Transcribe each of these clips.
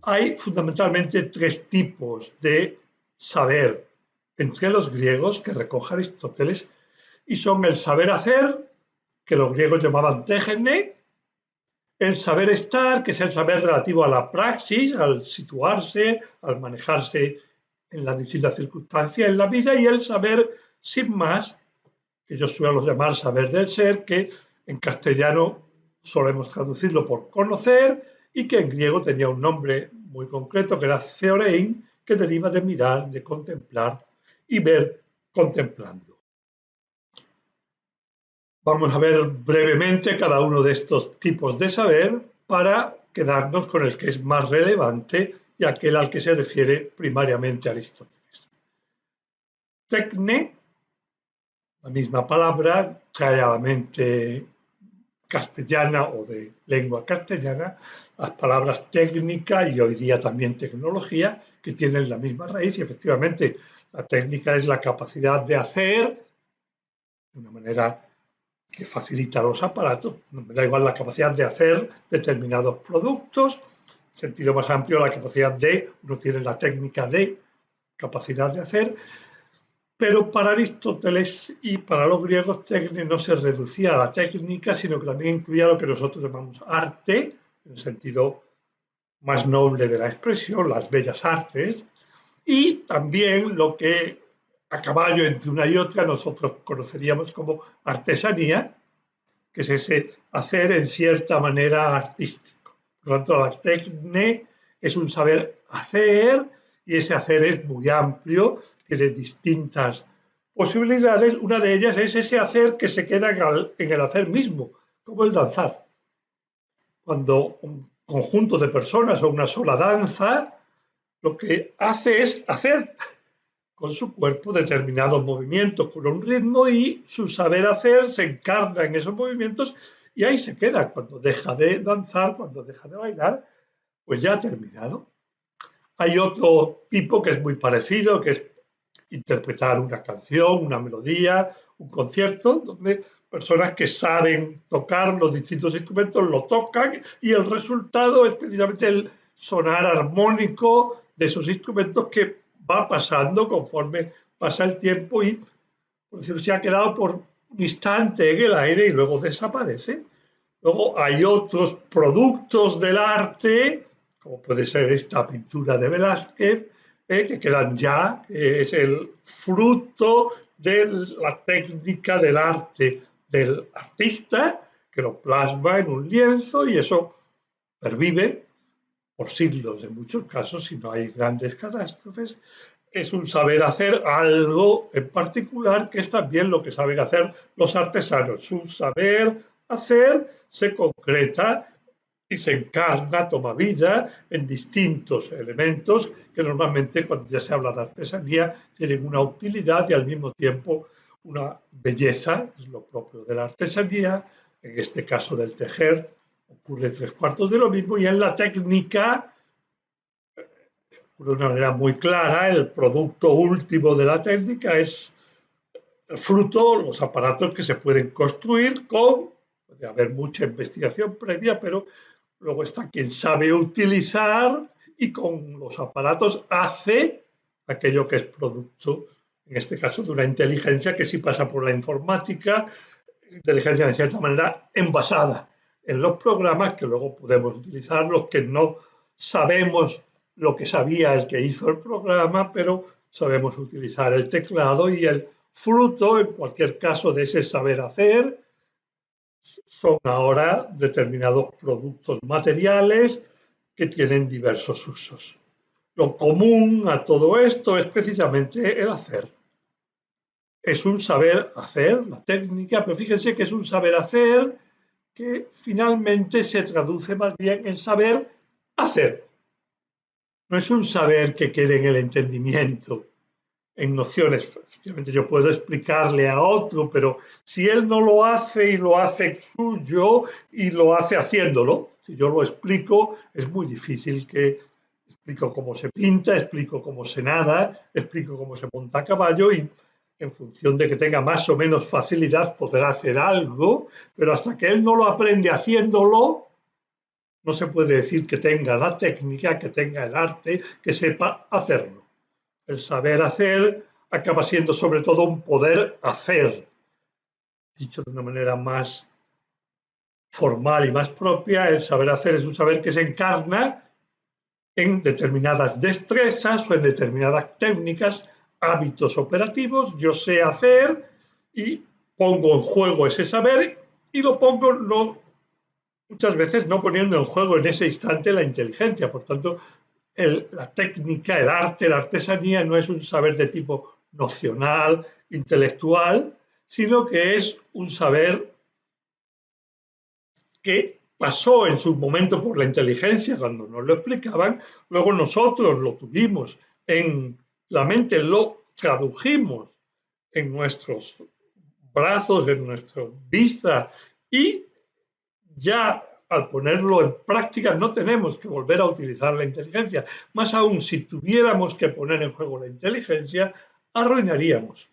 Hay fundamentalmente tres tipos de saber entre los griegos que recoge Aristóteles y son el saber hacer, que los griegos llamaban tégené, el saber estar, que es el saber relativo a la praxis, al situarse, al manejarse en las distintas circunstancias en la vida, y el saber sin más, que yo suelo llamar saber del ser, que en castellano solemos traducirlo por conocer y que en griego tenía un nombre muy concreto que era theorein, que deriva de mirar, de contemplar y ver contemplando. Vamos a ver brevemente cada uno de estos tipos de saber para quedarnos con el que es más relevante y aquel al que se refiere primariamente Aristóteles. Tecne, la misma palabra, trae a la mente castellana o de lengua castellana las palabras técnica y hoy día también tecnología, que tienen la misma raíz y efectivamente la técnica es la capacidad de hacer de una manera que facilita los aparatos, me da igual la capacidad de hacer determinados productos, en sentido más amplio la capacidad de, uno tiene la técnica de capacidad de hacer, pero para Aristóteles y para los griegos técnica no se reducía a la técnica, sino que también incluía lo que nosotros llamamos arte, en el sentido más noble de la expresión, las bellas artes, y también lo que a caballo entre una y otra nosotros conoceríamos como artesanía, que es ese hacer en cierta manera artístico. Por lo tanto, la técnica es un saber hacer y ese hacer es muy amplio, tiene distintas posibilidades. Una de ellas es ese hacer que se queda en el hacer mismo, como el danzar. Cuando un conjunto de personas o una sola danza, lo que hace es hacer con su cuerpo determinados movimientos con un ritmo y su saber hacer se encarna en esos movimientos y ahí se queda. Cuando deja de danzar, cuando deja de bailar, pues ya ha terminado. Hay otro tipo que es muy parecido, que es interpretar una canción, una melodía, un concierto, donde personas que saben tocar los distintos instrumentos lo tocan y el resultado es precisamente el sonar armónico de esos instrumentos que va pasando conforme pasa el tiempo y por decirlo, se ha quedado por un instante en el aire y luego desaparece. Luego hay otros productos del arte, como puede ser esta pintura de Velázquez, que quedan ya, que es el fruto de la técnica del arte del artista, que lo plasma en un lienzo y eso pervive por siglos en muchos casos, si no hay grandes catástrofes. Es un saber hacer algo en particular que es también lo que saben hacer los artesanos. Su saber hacer se concreta y se encarna, toma vida en distintos elementos que normalmente cuando ya se habla de artesanía tienen una utilidad y al mismo tiempo una belleza, es lo propio de la artesanía, en este caso del tejer, ocurre tres cuartos de lo mismo y en la técnica de una manera muy clara, el producto último de la técnica es el fruto, los aparatos que se pueden construir con, puede haber mucha investigación previa, pero luego está quien sabe utilizar y con los aparatos hace aquello que es producto, en este caso de una inteligencia que sí pasa por la informática, inteligencia de cierta manera envasada en los programas que luego podemos utilizar, los que no sabemos lo que sabía el que hizo el programa, pero sabemos utilizar el teclado y el fruto, en cualquier caso, de ese saber hacer, son ahora determinados productos materiales que tienen diversos usos. Lo común a todo esto es precisamente el hacer. Es un saber hacer, la técnica, pero fíjense que es un saber hacer que finalmente se traduce más bien en saber hacer. No es un saber que quede en el entendimiento, en nociones. Efectivamente, yo puedo explicarle a otro, pero si él no lo hace y lo hace suyo y lo hace haciéndolo, si yo lo explico, es muy difícil que explico cómo se pinta, explico cómo se nada, explico cómo se monta a caballo y en función de que tenga más o menos facilidad podrá hacer algo, pero hasta que él no lo aprende haciéndolo, No se puede decir que tenga la técnica, que tenga el arte, que sepa hacerlo. El saber hacer acaba siendo sobre todo un poder hacer. Dicho de una manera más formal y más propia, el saber hacer es un saber que se encarna en determinadas destrezas o en determinadas técnicas, hábitos operativos. Yo sé hacer y pongo en juego ese saber y lo pongo muchas veces no poniendo en juego en ese instante la inteligencia. Por tanto, la técnica, el arte, la artesanía no es un saber de tipo nocional, intelectual, sino que es un saber que pasó en su momento por la inteligencia cuando nos lo explicaban, luego nosotros lo tuvimos en la mente, lo tradujimos en nuestros brazos, en nuestra vista y ya al ponerlo en práctica no tenemos que volver a utilizar la inteligencia. Más aún, si tuviéramos que poner en juego la inteligencia, arruinaríamos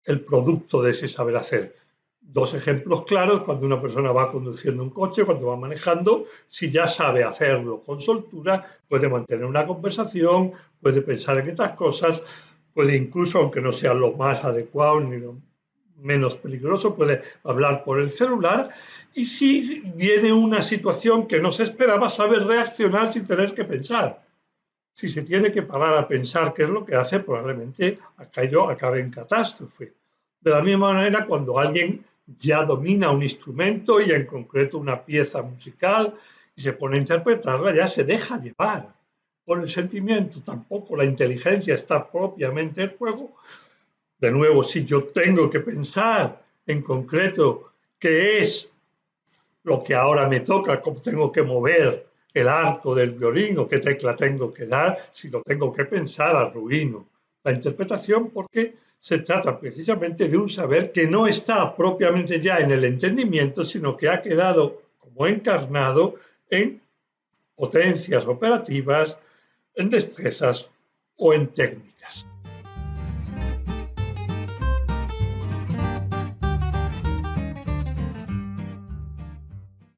el producto de ese saber hacer. Dos ejemplos claros: cuando una persona va conduciendo un coche, cuando va manejando, si ya sabe hacerlo con soltura, puede mantener una conversación, puede pensar en estas cosas, puede incluso, aunque no sea lo más adecuado ni lo menos peligroso, puede hablar por el celular, y si viene una situación que no se esperaba, sabe reaccionar sin tener que pensar. Si se tiene que parar a pensar qué es lo que hace, probablemente aquello acabe en catástrofe. De la misma manera, cuando alguien ya domina un instrumento y en concreto una pieza musical y se pone a interpretarla, ya se deja llevar por el sentimiento. Tampoco la inteligencia está propiamente en juego. De nuevo, si yo tengo que pensar en concreto qué es lo que ahora me toca, cómo tengo que mover el arco del violín o qué tecla tengo que dar, si lo tengo que pensar, arruino la interpretación, porque se trata precisamente de un saber que no está propiamente ya en el entendimiento, sino que ha quedado como encarnado en potencias operativas, en destrezas o en técnicas.